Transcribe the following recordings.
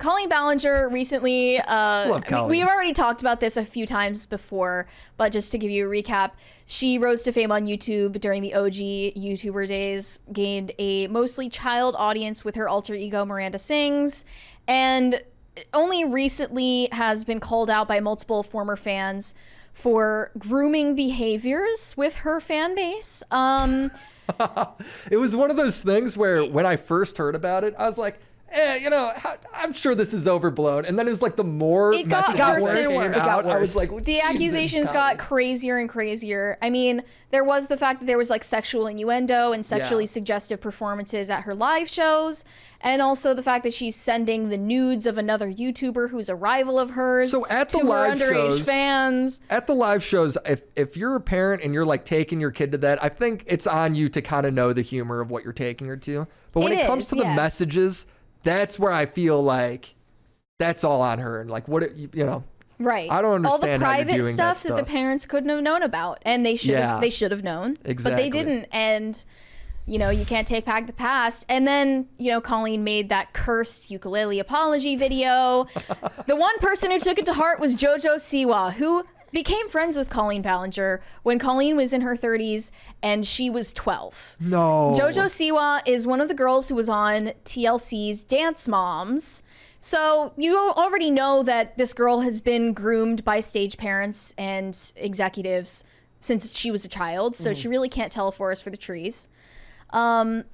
Colleen Ballenger recently, Love Colleen. we've already talked about this a few times before, but just to give you a recap, she rose to fame on YouTube during the OG YouTuber days, gained a mostly child audience with her alter ego Miranda Sings, and only recently has been called out by multiple former fans for grooming behaviors with her fan base. It was one of those things where when I first heard about it, I was like, I'm sure this is overblown. And then it was like the more it got messages worse. came out, I was like, the accusations got crazier and crazier. I mean, there was the fact that there was like sexual innuendo and sexually suggestive performances at her live shows. And also the fact that she's sending the nudes of another YouTuber who's a rival of hers so at the to her live underage shows, fans. At the live shows, if you're a parent and you're like taking your kid to that, I think it's on you to kind of know the humor of what you're taking her to. But when it comes to the messages, that's where I feel like that's all on her. And like, Right. I don't understand all the how you're private doing stuff that the parents couldn't have known about, and they should have known, exactly. But they didn't. And you can't take back the past. And then Colleen made that cursed ukulele apology video. The one person who took it to heart was Jojo Siwa, who became friends with Colleen Ballenger when Colleen was in her 30s and she was 12. No. Jojo Siwa is one of the girls who was on TLC's Dance Moms. So you already know that this girl has been groomed by stage parents and executives since she was a child. So she really can't tell a forest for the trees. And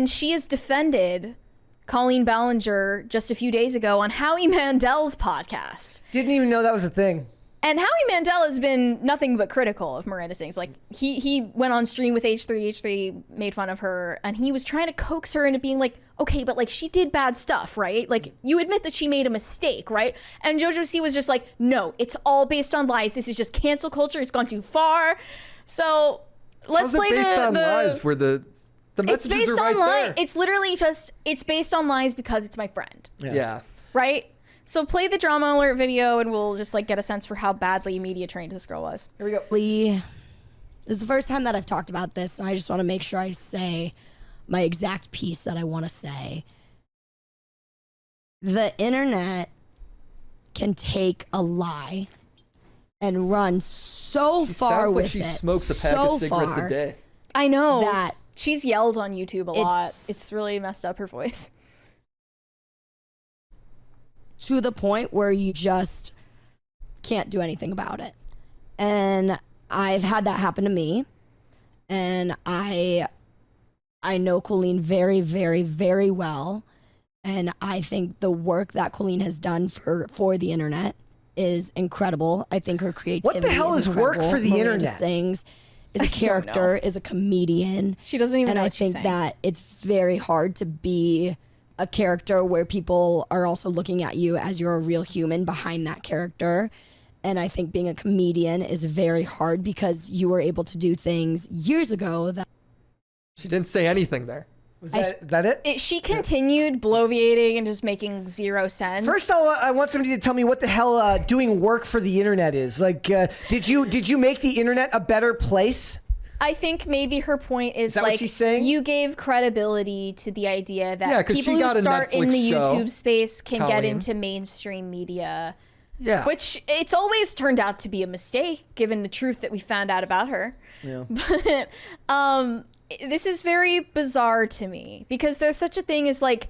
she has defended Colleen Ballenger just a few days ago on Howie Mandel's podcast. Didn't even know that was a thing. And Howie Mandel has been nothing but critical of Miranda Sings. Like, he went on stream with H3 made fun of her, and he was trying to coax her into being like, okay, but like, she did bad stuff, right? Like, you admit that she made a mistake, right? And Jojo C was just like, no, it's all based on lies. This is just cancel culture. It's gone too far. So let's play based on lies where the messages it's based are right on lies. there. It's literally just, it's based on lies because it's my friend. Yeah. Right? So play the drama alert video and we'll just like get a sense for how badly media trained this girl was. Here we go. This is the first time that I've talked about this, so I just want to make sure I say my exact piece that I want to say. The internet can take a lie and run so far sounds with like she it. smokes a pack of cigarettes a day. I know. That she's yelled on YouTube a lot. It's really messed up her voice. To the point where you just can't do anything about it. And I've had that happen to me. And I know Colleen very, very, very well. And I think the work that Colleen has done for the internet is incredible. I think her creativity What the hell is work for the Miranda internet? Sings is a character, is a comedian. She doesn't even know what she's saying. And I think that it's very hard to be a character where people are also looking at you as you're a real human behind that character. And I think being a comedian is very hard because you were able to do things years ago that... She didn't say anything there. Was that it? She continued bloviating and just making zero sense. First, I want somebody to tell me what the hell doing work for the internet is. Like, did you make the internet a better place? I think maybe her point is that like, what she's saying? You gave credibility to the idea that 'cause people she who got a start in the Netflix show, YouTube space can get Colleen. into mainstream media. Yeah. Which it's always turned out to be a mistake, given the truth that we found out about her. Yeah. But this is very bizarre to me because there's such a thing as like,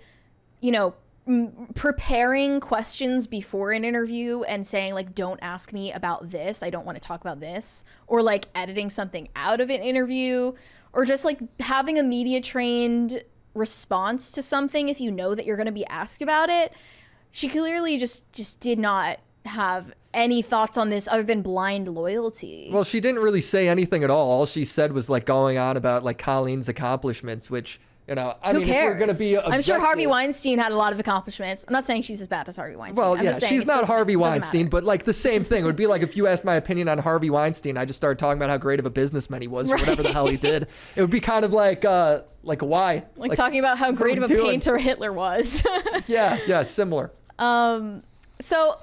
preparing questions before an interview and saying like, don't ask me about this, I don't want to talk about this, or like editing something out of an interview, or just like having a media trained response to something if you know that you're going to be asked about it. She clearly just did not have any thoughts on this other than blind loyalty. Well, she didn't really say anything at all. All she said was like going on about like Colleen's accomplishments, which Who if cares? we're gonna be I'm sure Harvey objective- Weinstein had a lot of accomplishments. I'm not saying she's as bad as Harvey Weinstein. Well, I'm yeah, just saying she's it not doesn't- Harvey doesn't Weinstein, matter. but like the same thing. It would be like if you asked my opinion on Harvey Weinstein, I just started talking about how great of a businessman he was or whatever the hell he did. It would be kind of like why? Like talking about how great of a painter Hitler was. Yeah, similar. So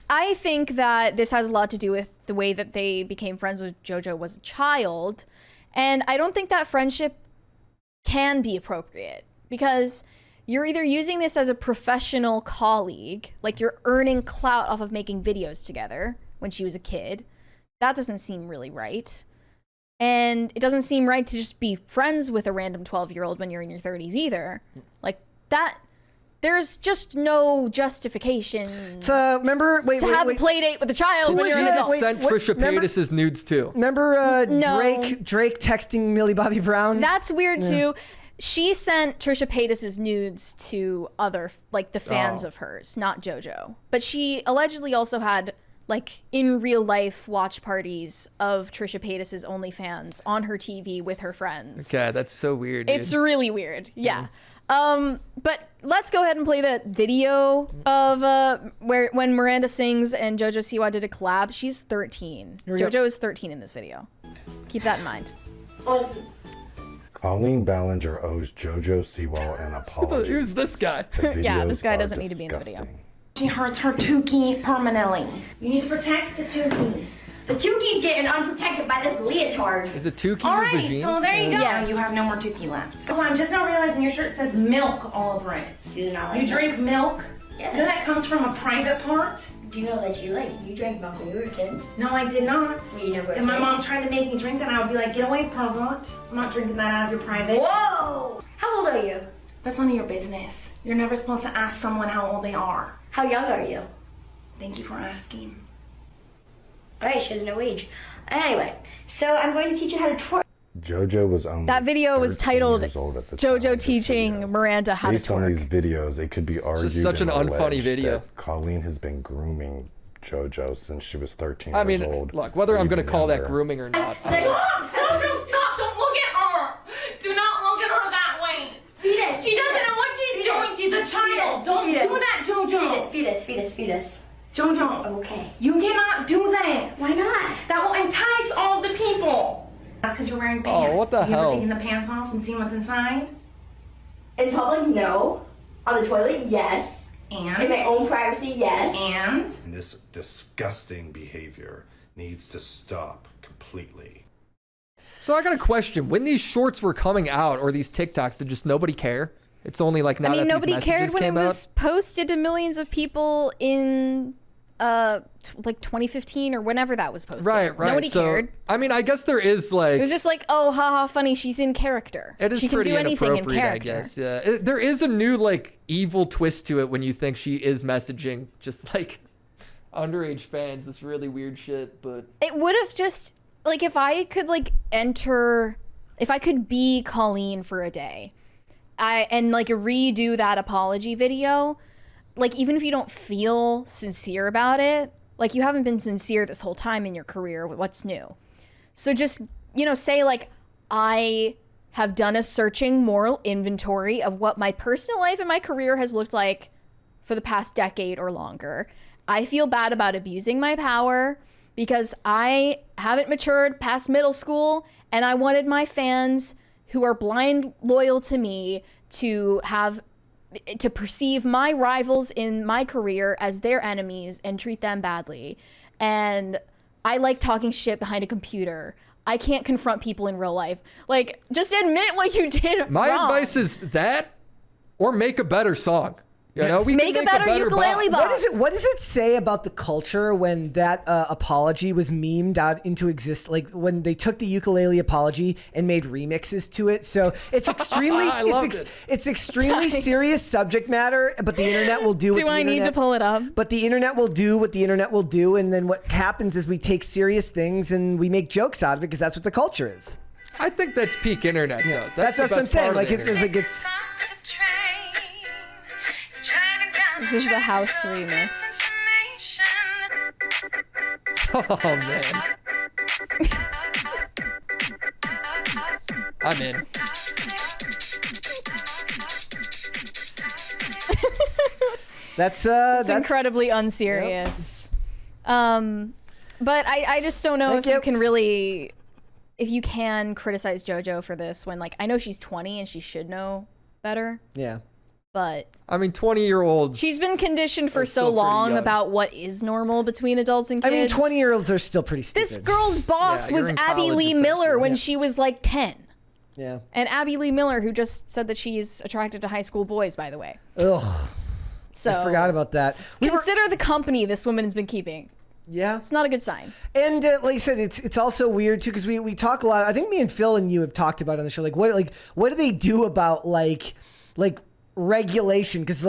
I think that this has a lot to do with the way that they became friends with Jojo was a child. And I don't think that friendship can be appropriate because you're either using this as a professional colleague, like you're earning clout off of making videos together when she was a kid. That doesn't seem really right. And it doesn't seem right to just be friends with a random 12-year-old when you're in your 30s either. Like that, there's just no justification So remember, to have a play date with a child when you're an adult. Sent Trisha Paytas's nudes too. Remember No. Drake texting Millie Bobby Brown? That's weird too. She sent Trisha Paytas's nudes to other, like the fans of hers, not Jojo. But she allegedly also had like in real life watch parties of Trisha Paytas's OnlyFans on her TV with her friends. Okay, that's so weird. Dude. It's really weird. Yeah. But let's go ahead and play the video of when Miranda sings and Jojo Siwa did a collab. She's 13. we go. Jojo is 13 in this video. Keep that in mind. Colleen Ballenger owes Jojo Siwa an apology. Who's this guy? The Yeah, this videos guy are doesn't need to be in the video. disgusting. She hurts her Tukey permanently. You need to protect the Tukey. The Tukey's getting unprotected by this leotard. Is it Tukey All or right, Vagine? so there you go. Yes. You have no more Tukey left. So I'm just now realizing your shirt says milk all over it. Do you not like You drink milk? Yes. You know that comes from a private part? Do you know that you drank milk when you were a kid? No, I did not. Well, you never If my did. mom tried to make me drink that, I would be like, get away, pervert. I'm not drinking that out of your private. Whoa! How old are you? That's none of your business. You're never supposed to ask someone how old they are. How young are you? Thank you for asking. Alright, she has no age. Anyway, so I'm going to teach you how to twerk. Jojo was only That video was 13 titled years old at the time of Jojo this teaching video. Miranda how to Based on these twerk. videos, it could be argued such and an unfunny alleged video. that Colleen has been grooming Jojo since she was 13 I mean, years old. look, whether or I'm going to even call that younger. grooming or not. Stop! Jojo, stop! Don't look at her! Do not look at her that way! Fetus! She doesn't know what she's doing. She's a child. Don't do that, Jojo. Fetus. Jojo. Okay. You cannot do that. Why not? That will entice all the people. That's because you're wearing pants. what the Have you hell? ever taken the pants off and seen what's inside? In public, no. On the toilet, yes. In my And? own privacy, yes. And? This disgusting behavior needs to stop completely. So I got a question. When these shorts were coming out, or these TikToks, did just nobody care? It's only like now I mean, that nobody these cared messages when it came was out. posted to millions of people in like 2015 or whenever that was posted. Right. Nobody So, cared. I mean, I guess there is like It was just like, oh, haha, funny. She's in character. it is she can pretty do anything in inappropriate, character. I guess. Yeah, there is a new like evil twist to it when you think she is messaging just like underage fans. This really weird shit, but It would have just like if I could be Colleen for a day, and like redo that apology video, like even if you don't feel sincere about it, like you haven't been sincere this whole time in your career, what's new? So just, say like, I have done a searching moral inventory of what my personal life and my career has looked like for the past decade or longer. I feel bad about abusing my power because I haven't matured past middle school, and I wanted my fans who are blind loyal to me to perceive my rivals in my career as their enemies and treat them badly. And I like talking shit behind a computer. I can't confront people in real life. Like, just admit what you did my wrong. advice is that, or make a better song. We Make can a better ukulele bop. bop. What does it say about the culture when that apology was memed out into existence? Like when they took the ukulele apology and made remixes to it. So it's extremely, I loved it. it's extremely Nice. serious subject matter. But the internet will do. Do I need to pull it up? But the internet will do what the internet will do, and then what happens is we take serious things and we make jokes out of it because that's what the culture is. I think that's peak internet though. That's the what I'm best saying. part of Like the it's internet. like it's. This is the house remix. Oh man. I'm in. That's It's incredibly unserious. But I just don't know Thank if you you. can really, if you can criticize JoJo for this when, like, I know she's 20 and she should know better, Yeah. but I mean, 20-year-olds. she's been conditioned for Are so still pretty long young. about what is normal between adults and I kids. mean, 20-year-olds are still pretty stupid. This girl's boss Yeah, you're was in Abby college, Lee Miller essentially. when Yeah. she was like 10. Yeah. And Abby Lee Miller, who just said that she's attracted to high school boys, by the way. Ugh. So I forgot about that. Consider the company this woman has been keeping. Yeah. It's not a good sign. And like I said, it's also weird too, because we talk a lot. I think me and Phil and you have talked about it on the show. What do they do about like regulation? Because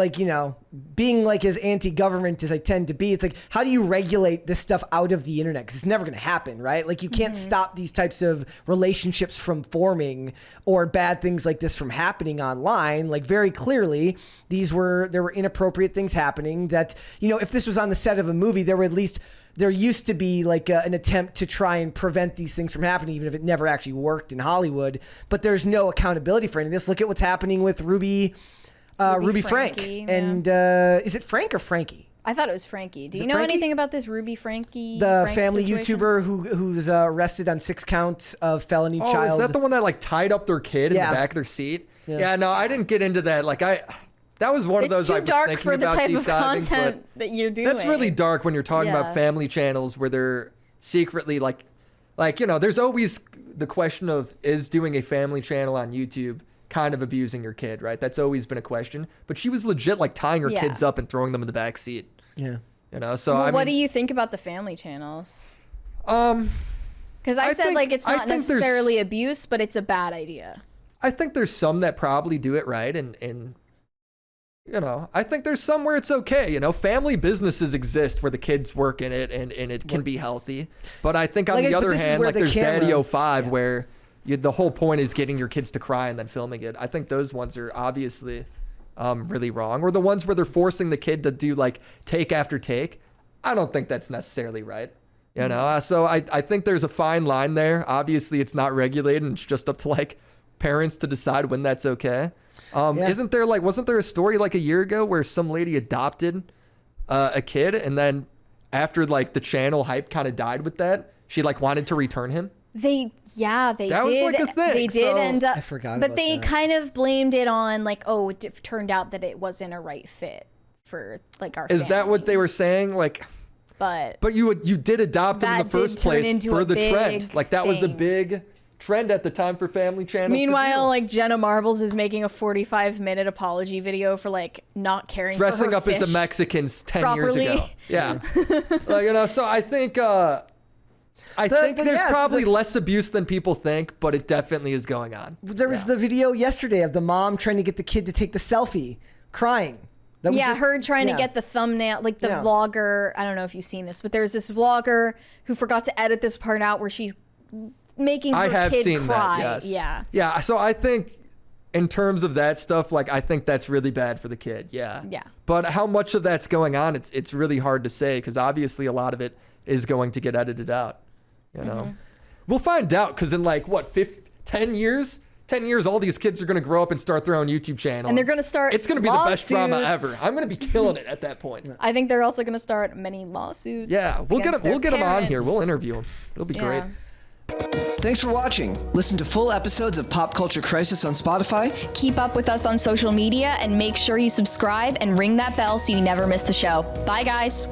being like as anti-government as I tend to be, it's like, how do you regulate this stuff out of the internet? Because it's never going to happen, right? Like you can't stop these types of relationships from forming or bad things like this from happening online. Like very clearly, there were inappropriate things happening that, if this was on the set of a movie, there used to be like an attempt to try and prevent these things from happening, even if it never actually worked in Hollywood. But there's no accountability for any of this. Look at what's happening with Ruby Frank. Yeah. And is it Frank or Frankie? I thought it was Frankie. Do you know Frankie? anything about this Ruby Frankie? The Frank family situation? YouTuber who's arrested on 6 counts of felony child. Is that the one that like tied up their kid in the back of their seat? Yeah, no, I didn't get into that. That was one of those I was thinking about. It's too dark for the type of content that you're doing. That's really dark when you're talking about family channels where they're secretly there's always the question of, is doing a family channel on YouTube kind of abusing your kid, right? That's always been a question. But she was legit tying her kids up and throwing them in the back seat. Yeah. So what do you think about the family channels? Because I said think- it's I not think there's- necessarily abuse, but it's a bad idea. I think there's some that probably do it right, and I think there's some where it's okay. Family businesses exist where the kids work in it and it can be healthy. But I think on the other hand, there's Daddy 05 where the whole point is getting your kids to cry and then filming it. I think those ones are obviously really wrong. Or the ones where they're forcing the kid to do take after take. I don't think that's necessarily right. So I think there's a fine line there. Obviously, it's not regulated and it's just up to parents to decide when that's okay. Wasn't there a story a year ago where some lady adopted a kid and then after the channel hype kind of died with that, she wanted to return him? They That did. was a thing. They did end up. I forgot But about they that. kind of blamed it on it turned out that it wasn't a right fit for our. Is that what they were saying? But you did adopt him in that the first did turn place into for a the trend. big That was a thing. big trend at the time for family channels. Meanwhile, Jenna Marbles is making a 45-minute apology video for not caring dressing for her up as a fish Mexican 10 properly. years ago. Yeah. So I think there's probably less abuse than people think, but it definitely is going on. There was the video yesterday of the mom trying to get the kid to take the selfie, crying. Her trying to get the thumbnail, the vlogger. I don't know if you've seen this, but there's this vlogger who forgot to edit this part out where she's making her I have kid seen cry. that, yes. Yeah. Yeah, so I think in terms of that stuff, I think that's really bad for the kid. Yeah. Yeah. But how much of that's going on, it's really hard to say because obviously a lot of it is going to get edited out. We'll find out because in 10 years? 10 years, all these kids are going to grow up and start their own YouTube channel. And they're going to start It's going to be the best drama ever. lawsuits. I'm going to be killing it at that point. I think they're also going to start many lawsuits. Yeah, we'll get against their them on here. parents. We'll interview them. It'll be great. Thanks for watching. Listen to full episodes of Pop Culture Crisis on Spotify. Keep up with us on social media and make sure you subscribe and ring that bell so you never miss the show. Bye, guys.